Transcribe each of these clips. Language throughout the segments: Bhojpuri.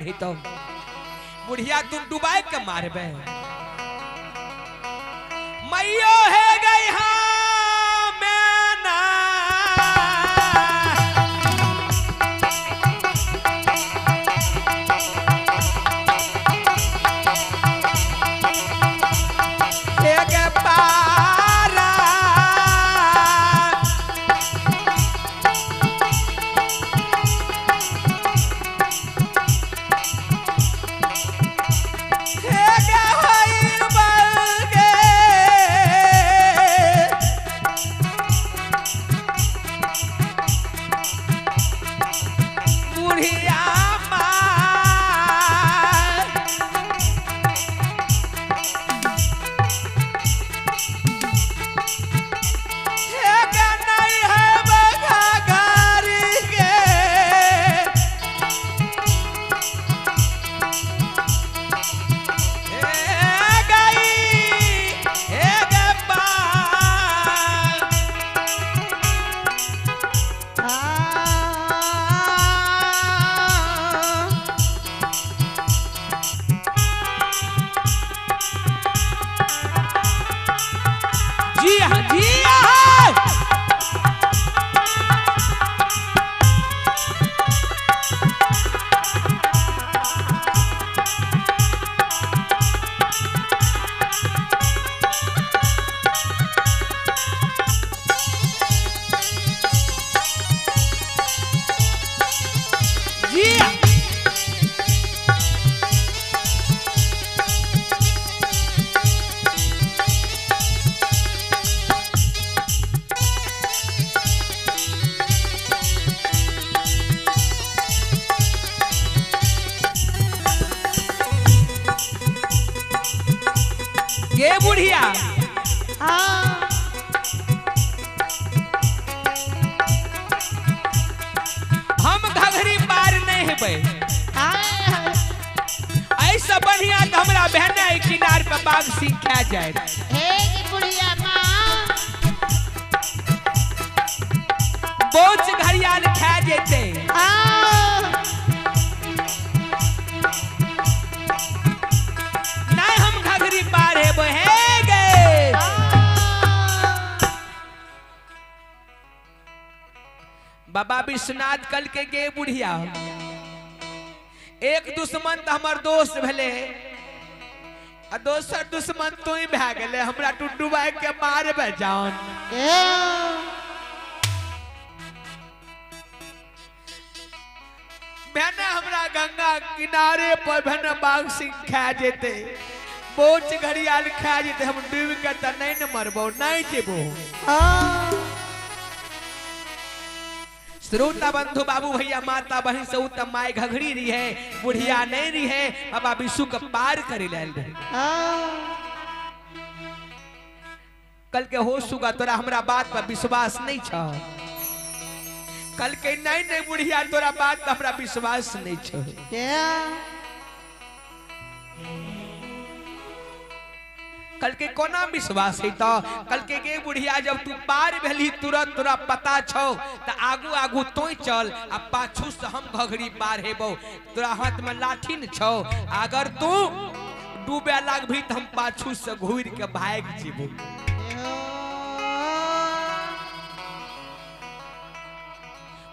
नहीं तो बुढ़िया तुम डुबाए के मारबे मैयो है गई हाँ मैं ना ये बुढ़िया हम घघरी पार नहीं हेबै ऐसा बढ़िया तो हमरा बहना किनार पे बाग सीखा जाए बुढ़िया माँ बोझ घड़ियाल खा जेते नहीं हम घघरी पार हेबै है गे बाबा विश्वनाथ कल के गे बुढ़िया एक दुश्मन तो हमार दोस्त भेले आ दोसर दुश्मन तू ही भै गेले हमरा टुड्डू भाई के मारबे जान बहने हमरा गंगा किनारे पर बहने बाग सिंह खा जेते बोझ घड़ियाल खा जेते हम डूब के त नहीं न मरबो नहीं जेबो श्रोता बंधु बाबू भैया माता बहन से उत्तम माय घघरी रही है बुढ़िया नहीं रही है बाबा विशु का पार करे लाल रहे कल के हो सुगा तोरा हमरा बात पर विश्वास नहीं छ कल के नहीं बुढ़िया तोरा बात पर हमरा विश्वास नहीं छ कल के कोना विश्वास है तो कल के गे बुढ़िया जब तू पार भेली तुरंत तोरा पता छौ त आगू आगू तोय चल आ पाछू से हम घघरी पार हेबो तोरा हाथ में लाठी न छौ अगर तू डूबे लागभी त हम पाछू से घूर के भाग जेबो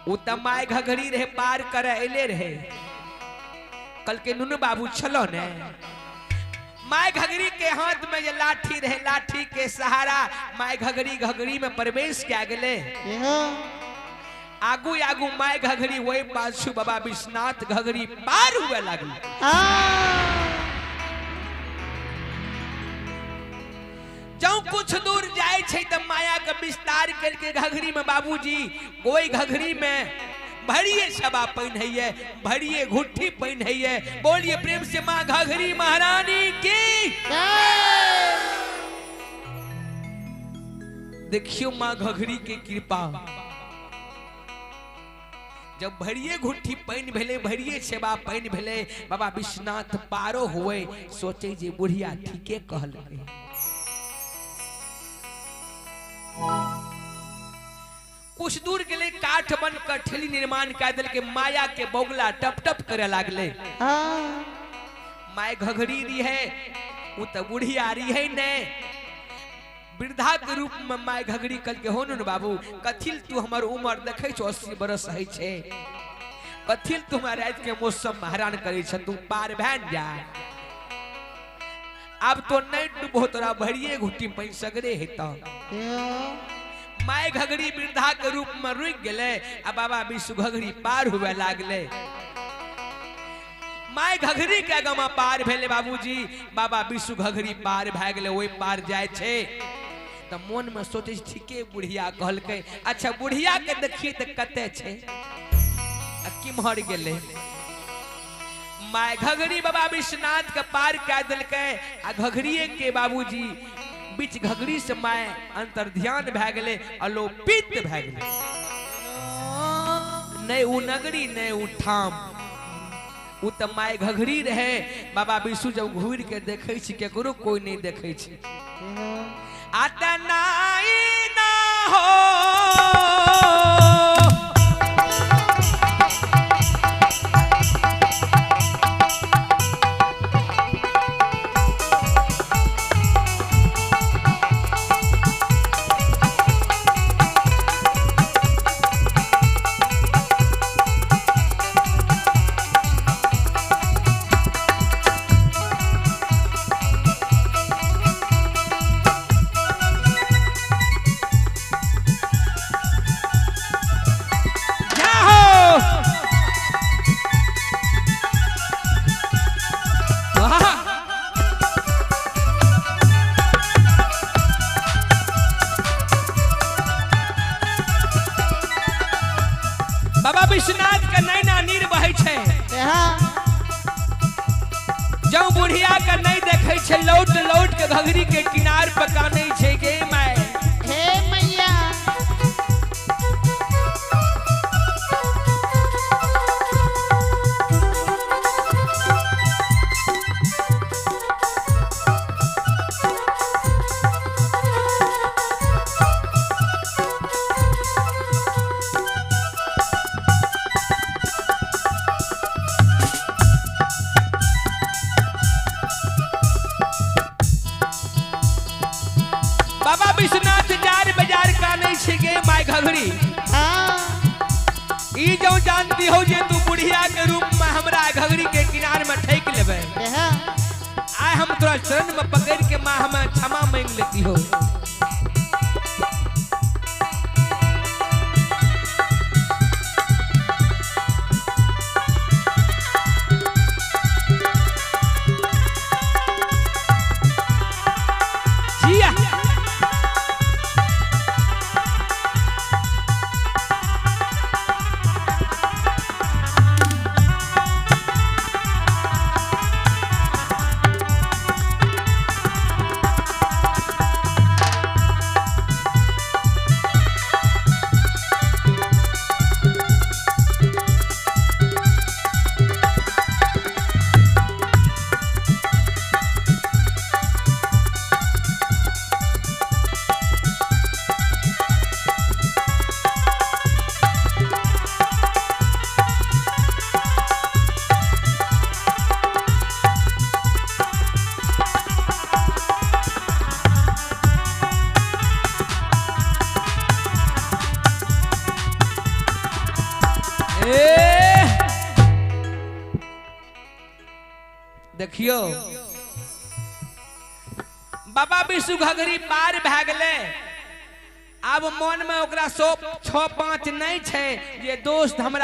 उ त माय घघरी रहे पार करे एले रहे कल के नुनु बाबू छलो ने माय घघरी के हाथ में ये लाठी रहे लाठी के सहारा माय घघरी घघरी में प्रवेश क्या गेले आगू आगू माय घघरी वही पाछू बाबा विश्वनाथ घघरी पार हुए लगल जब कुछ दूर जाए छे त माया का विस्तार करके घघरी में बाबूजी कोई घघरी में भरिए छबा पहनइए भरिए घुट्टी पहनइए बोलिए प्रेम से मां घघरी महारानी की देखियो मां घघरी के कृपा जब भरिए घुट्टी पहन भेले भरिए छबा पहन भेले बाबा विश्वनाथ पारो हुए सोचे जे बुढ़िया ठीके कहल कुछ दूर के लिए काठ बन कर ठेली निर्माण कर दिल के माया के बोगला टप टप करे लागले। माय घघरी रही है वो तो बूढ़ी आ रही है ने वृद्धा के रूप में माय घघरी कल के होनु न बाबू कथिल तू हमर उम्र देखे 80 बरस है छे कथिल तुम्हारे आज के मौसम हैरान करे छ तू पार भैन जा अब तो नहीं डूबो तोरा भरिए घुटी पै सगरे है तो माय घघरी वृद्धा के रूप में रुक गेले आ बाबा विष्णु घघरी पार हुए लागले। माय घघरी के गमा पार भेले बाबूजी बाबा विष्णु घघरी पार भए गेले ओई पार जाय छे त मन में सोचे ठीके बुढ़िया कहल के अच्छा बुढ़िया के देखिए त कते छे आ किमहर गेले। माय घघरी बाबा विश्वनाथ के पार कय दिल के आ घघरीए के बाबूजी बीच घघरी से माय अंतर ध्यान भए गेले अलोपित भए गेले। नहीं उ नगरी नहीं उ ठाम उ त माय घघरी रहे बाबा विष्णु जब घूर के देखे छी केकरो कोई नहीं देखे छी आता नाई ना हो बाबा विश्वनाथ के नैना नीर बहे छे जब बुढ़िया के नहीं देखे छे लौट लौट के घघरी के किनार पर काने छे गे माय हे मैया बाबा विश्वनाथ जार बाजार काने छे गे माय घघरी ई जो जानती हो जे तू बुढ़िया के रूप में हमरा घघरी के किनार में ठेक लेबे आय हम तोरा चरण में पकड़ के मां हमें क्षमा मांग लेती हो। देखियो बाबा विष्णु घघरी पार भए गेले अब मन में ओकरा 100 6 5 नहीं छे ये दोस्त हमरा